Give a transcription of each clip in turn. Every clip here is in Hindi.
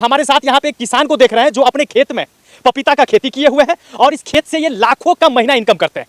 हमारे साथ यहाँ पे एक किसान को देख रहे हैं जो अपने खेत में पपीता का खेती किए हुए हैं और इस खेत से ये लाखों का महीना इनकम करते हैं।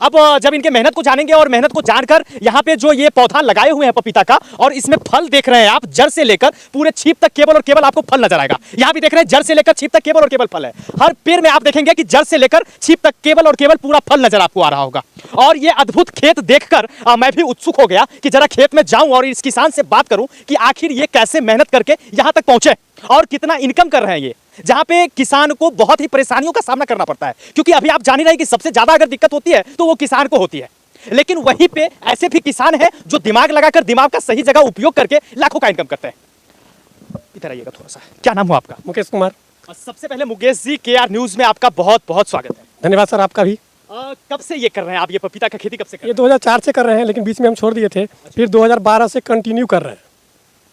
अब जब इनके मेहनत को जानेंगे और मेहनत को जानकर यहाँ पे जो ये पौधा लगाए हुए हैं पपीता का और इसमें फल देख रहे हैं आप, जड़ से लेकर पूरे छीप तक केवल और केवल आपको फल नजर आएगा। यहाँ भी देख रहे हैं जड़ से लेकर छीप तक केवल और केवल फल है। हर पेड़ में आप देखेंगे कि जड़ से लेकर छीप तक केवल और केवल पूरा फल नजर आपको आ रहा होगा। और ये अद्भुत खेत देखकर मैं भी उत्सुक हो गया कि जरा खेत में जाऊं और इस किसान से बात करूं कि आखिर ये कैसे मेहनत करके यहां तक पहुंचे और कितना इनकम कर रहे हैं ये, जहां पे किसान को बहुत ही परेशानियों का सामना करना पड़ता है। क्योंकि अभी आप जान ही रहे हैं कि सबसे ज्यादा अगर दिक्कत होती है तो वो किसान को होती है, लेकिन वहीं पे ऐसे भी किसान हैं जो दिमाग लगाकर दिमाग का सही जगह उपयोग करके लाखों का इनकम करते हैं। इधर आइएगा थोड़ा सा। क्या नाम हो आपका? मुकेश कुमार। सबसे पहले मुकेश जी, KR न्यूज में आपका बहुत बहुत स्वागत है। धन्यवाद सर, आपका भी। कब से ये कर रहे हैं आप, ये पपीता का खेती कब से कर रहे हैं? ये 2004 से कर रहे हैं, लेकिन बीच में हम छोड़ दिए थे। फिर 2012 से कंटिन्यू कर रहे हैं।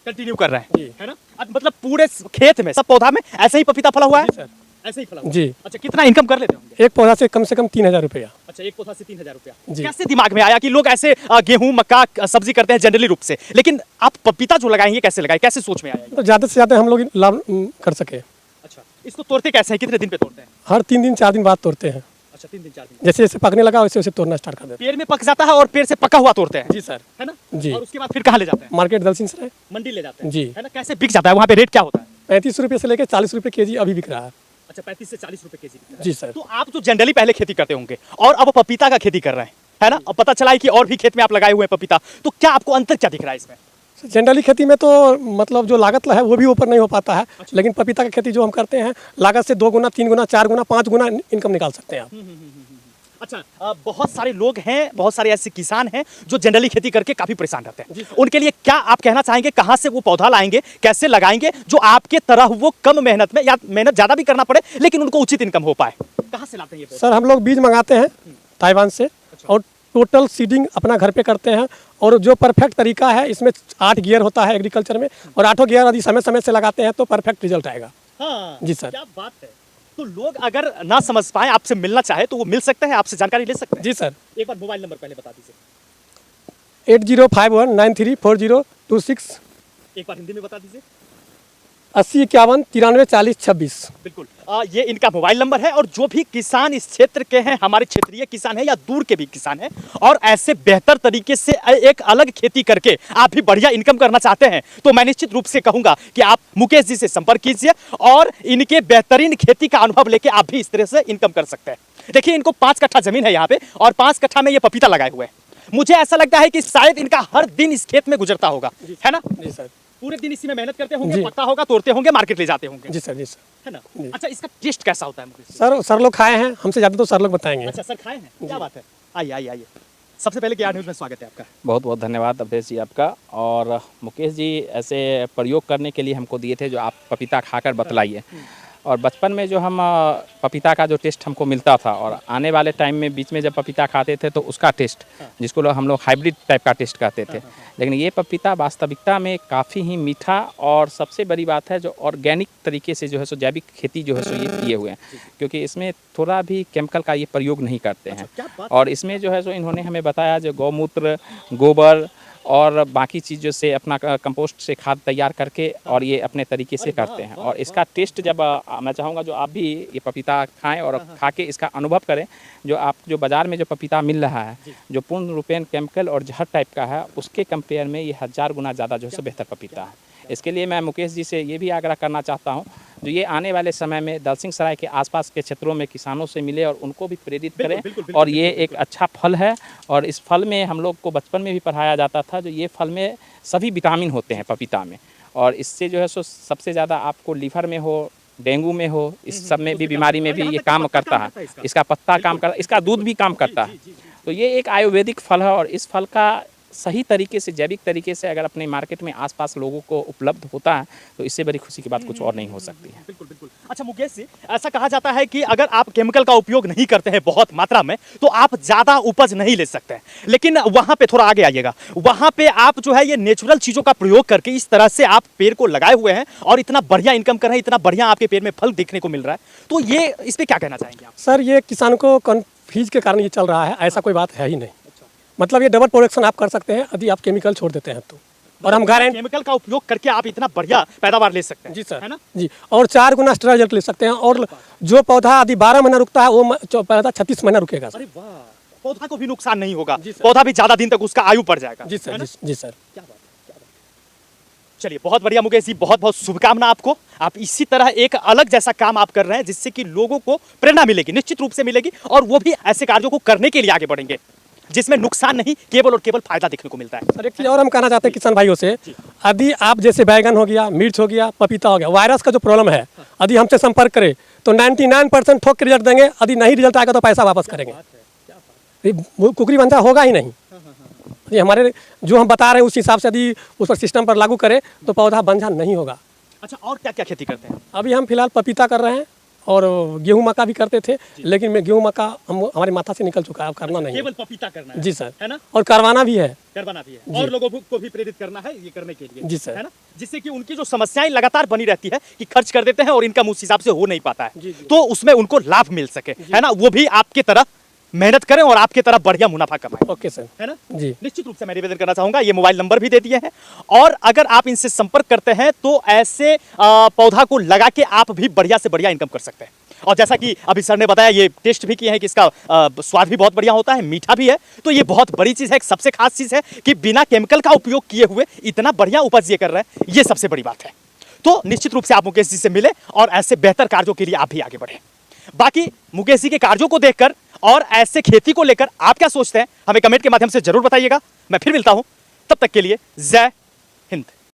कंटिन्यू कर रहे हैं, है ना? मतलब पूरे खेत में, सब पौधा में ऐसे ही पपीता फला हुआ है? सर ऐसे ही फला हुआ है। जी। अच्छा, कितना इनकम कर लेते होंगे? एक पौधा से कम 3000 रुपया। अच्छा, एक पौधा से 3000 रुपया। जी। कैसे दिमाग में आया कि लोग ऐसे गेहूं मक्का सब्जी करते हैं जनरली रूप से, लेकिन आप पपीता जो लगाएंगे कैसे लगाए, कैसे सोच में आया? तो ज़्यादा से ज़्यादा हम लोग लाभ कर सके। अच्छा, इसको तोड़ते कैसे हैं, कितने दिन पे तोड़ते हैं? हर 3 दिन 4 दिन बाद तोड़ते हैं। अच्छा, 3 दिन 4 दिन। जैसे जैसे पकने लगा वैसे वैसे तोड़ना स्टार्ट कर देते पेड़ में पक जाता है और पेड़ से पका हुआ तोड़ते हैं? जी सर। है ना? जी। और उसके बाद फिर कहाँ ले जाते हैं? मार्केट दलसिंह सराय मंडी ले जाते हैं? जी। है ना? कैसे बिक जाता है वहाँ पे, रेट क्या होता है? 35 रुपये से लेकर 40 रुपये केजी अभी बिक रहा है। अच्छा, 35 से 40 रुपए केजी। जी सर। तो आप जो जनरली पहले खेती करते होंगे और अब पपीता का खेती कर रहे हैं, है ना? अब पता चला है कि और भी खेत में आप लगाए हुए हैं पपीता, तो क्या आपको अंतर क्या दिख रहा है इसमें? जनरली खेती में तो मतलब जो लागत है वो भी ऊपर नहीं हो पाता है। अच्छा। लेकिन पपीता की खेती जो हम करते हैं, लागत से 2 गुना 3 गुना 4 गुना 5 गुना इनकम निकाल सकते हैं आप। अच्छा, बहुत सारे लोग हैं, बहुत सारे ऐसे किसान हैं जो जनरली खेती करके काफी परेशान रहते हैं। उनके लिए क्या आप कहना चाहेंगे, कहाँ से वो पौधा लाएंगे, कैसे लगाएंगे जो आपके तरह वो कम मेहनत में, या मेहनत ज्यादा भी करना पड़े लेकिन उनको उचित इनकम हो पाए? कहाँ से लाते हैं ये? सर हम लोग बीज मंगाते हैं ताइवान से। अच्छा। और टोटल सीडिंग अपना घर पे करते हैं। और जो परफेक्ट तरीका है, इसमें 8 गियर होता है एग्रीकल्चर में, और 8 गियर यदि समय समय से लगाते हैं तो परफेक्ट रिजल्ट आएगा। हाँ, जी सर। क्या बात है। तो लोग अगर ना समझ पाए, आपसे मिलना चाहे तो वो मिल सकते हैं, आपसे जानकारी ले सकते हैं? जी सर। एक बार मोबाइल नंबर पहले बता दीजिए। 8051934026। एक बार हिंदी में बता दीजिए। 8051934026। बिल्कुल, ये इनका मोबाइल नंबर है। और जो भी किसान इस क्षेत्र के हैं, हमारे क्षेत्रीय किसान हैं या दूर के भी किसान हैं, और ऐसे बेहतर तरीके से एक अलग खेती करके आप भी बढ़िया इनकम करना चाहते हैं, तो मैं निश्चित रूप से कहूंगा कि आप मुकेश जी से संपर्क कीजिए और इनके बेहतरीन खेती का अनुभव लेके आप भी इस तरह से इनकम कर सकते हैं। देखिए, इनको 5 कट्ठा जमीन है यहाँ पे और 5 कट्ठा में ये पपीता लगाए हुए हैं। मुझे ऐसा लगता है कि शायद इनका हर दिन इस खेत में गुजरता होगा, है ना? जी सर। पूरे दिन इसी में मेहनत करते होंगे, पकता होगा, तोड़ते होंगे, मार्केट ले जाते होंगे। जी सर। जी सर, है ना? अच्छा, इसका टेस्ट कैसा होता है मुकेश? सर लोग खाए हैं, हमसे ज़्यादा तो सर लोग बताएंगे। अच्छा, सर खाए हैं, क्या बात है। आइए आइए आइए। सबसे पहले KR न्यूज़ में स्वागत है आपका। बहुत बहुत धन्यवाद अवधेश जी आपका। और मुकेश जी ऐसे प्रयोग करने के लिए हमको दिए थे जो आप पपीता खाकर बतलाइए। और बचपन में जो हम पपीता का जो टेस्ट हमको मिलता था, और आने वाले टाइम में बीच में जब पपीता खाते थे तो उसका टेस्ट, जिसको हम लोग हाइब्रिड टाइप का टेस्ट कहते थे, लेकिन ये पपीता वास्तविकता में काफ़ी ही मीठा, और सबसे बड़ी बात है जो ऑर्गेनिक तरीके से जो है सो जैविक खेती जो है सो ये किए हुए हैं, क्योंकि इसमें थोड़ा भी केमिकल का ये प्रयोग नहीं करते हैं। और इसमें जो है सो इन्होंने हमें बताया जो गौमूत्र, गोबर और बाकी चीज़ों से अपना कंपोस्ट से खाद तैयार करके और ये अपने तरीके से करते हैं। और इसका टेस्ट जब मैं चाहूँगा जो आप भी ये पपीता खाएं और खा के इसका अनुभव करें। जो आप जो बाज़ार में जो पपीता मिल रहा है, जो पूर्ण रूपेण केमिकल और जहर टाइप का है, उसके कंपेयर में ये 1000 गुना ज़्यादा जो है बेहतर पपीता है। इसके लिए मैं मुकेश जी से ये भी आग्रह करना चाहता हूँ जो ये आने वाले समय में दलसिंह सराय के आसपास के क्षेत्रों में किसानों से मिले और उनको भी प्रेरित करें। और ये एक अच्छा फल है, और इस फल में हम लोग को बचपन में भी पढ़ाया जाता था जो ये फल में सभी विटामिन होते हैं पपीता में, और इससे जो है सो सबसे ज़्यादा आपको लीवर में हो, डेंगू में हो, इस सब में भी बीमारी में भी ये काम करता है। इसका पत्ता काम करता है, इसका दूध भी काम करता है। तो ये एक आयुर्वेदिक फल है, और इस फल का सही तरीके से, जैविक तरीके से अगर अपने मार्केट में आसपास लोगों को उपलब्ध होता है तो इससे बड़ी खुशी की बात कुछ और नहीं हो सकती है। बिल्कुल बिल्कुल। अच्छा मुकेश जी, ऐसा कहा जाता है कि अगर आप केमिकल का उपयोग नहीं करते हैं बहुत मात्रा में तो आप ज़्यादा उपज नहीं ले सकते हैं, लेकिन वहाँ पे थोड़ा आगे आइएगा, वहाँ पे आप जो है ये नेचुरल चीज़ों का प्रयोग करके इस तरह से आप पेड़ को लगाए हुए हैं और इतना बढ़िया इनकम कर रहे हैं, इतना बढ़िया आपके पेड़ में फल देखने को मिल रहा है, तो ये इस पर क्या कहना चाहेंगे आप? सर ये किसान को कन्फ्यूज के कारण ये चल रहा है, ऐसा कोई बात है ही नहीं। मतलब ये डबल प्रोडक्शन आप कर सकते हैं यदि आप केमिकल छोड़ देते हैं तो। और हम गारंटी केमिकल का उपयोग करके आप इतना बढ़िया पैदावार ले सकते हैं। जी सर, है ना? जी, और 4 गुना एक्स्ट्रा रिजल्ट ले सकते हैं। और जो पौधा यदि 12 महीना रुकता है, वो पौधा 36 महीना रुकेगा सर। अरे वाह, पौधा को भी नुकसान नहीं होगा, जी सर। पौधा भी ज्यादा दिन तक उसका आयु बढ़ जाएगा। जी है सर, ना? जी सर। क्या बात है, क्या बात है। चलिए, बहुत बढ़िया मुकेश जी, बहुत बहुत शुभकामना आपको। आप इसी तरह एक अलग जैसा काम आप कर रहे हैं जिससे कि लोगों को प्रेरणा मिलेगी, निश्चित रूप से मिलेगी, और वो भी ऐसे कार्यों को करने के लिए आगे बढ़ेंगे जिसमें नुकसान नहीं, केवल और केवल फायदा देखने को मिलता है। सर, एक चीज़ और हम कहना चाहते हैं किसान भाइयों से, यदि आप जैसे बैगन हो गया, मिर्च हो गया, पपीता हो गया, वायरस का जो प्रॉब्लम है, यदि हमसे संपर्क करें तो 99% ठोक के रिजल्ट देंगे। यदि नहीं रिजल्ट आएगा तो पैसा वापस करेंगे। वो कुकरी बंधा होगा ही नहीं। यदि हमारे जो हम बता रहे हैं उस हिसाब से यदि उस पर सिस्टम पर लागू करें तो पौधा बंझा नहीं होगा। अच्छा, और क्या क्या खेती करते हैं? अभी हम फिलहाल पपीता कर रहे हैं और गेहूं मक्का भी करते थे, लेकिन मैं गेहूं मक्का हमारे माथा से निकल चुका है, अब करना नहीं है। केवल पपीता करना है। जी सर, है ना? और करवाना भी है। करवाना भी है, और लोगों को भी प्रेरित करना है ये करने के लिए। जी सर। है ना? जिससे कि उनकी जो समस्याएं लगातार बनी रहती है कि खर्च कर देते हैं और इनकम उस हिसाब से हो नहीं पाता है, तो उसमें उनको लाभ मिल सके। है ना? वो भी आपके तरह मेहनत करें और आपके तरह बढ़िया मुनाफा कमाएं। Okay sir. है ना? जी, निश्चित रूप से मैं निवेदन करना चाहूंगा, ये मोबाइल नंबर भी दे दिए हैं, और अगर आप इनसे संपर्क करते हैं तो ऐसे पौधा को लगा के आप भी बढ़िया से बढ़िया इनकम कर सकते हैं। और जैसा कि अभी सर ने बताया, ये टेस्ट भी किए हैं कि इसका स्वाद भी बहुत बढ़िया होता है, मीठा भी है, तो ये बहुत बड़ी चीज़ है। एक सबसे खास चीज़ है कि बिना केमिकल का उपयोग किए हुए इतना बढ़िया उपज ये कर रहे हैं, ये सबसे बड़ी बात है। तो निश्चित रूप से आप मुकेश जी से मिले और ऐसे बेहतर कार्यों के लिए आप भी आगे बढ़ें। बाकी मुकेश जी के कार्यों को देखकर और ऐसे खेती को लेकर आप क्या सोचते हैं, हमें कमेंट के माध्यम से जरूर बताइएगा। मैं फिर मिलता हूं, तब तक के लिए जय हिंद।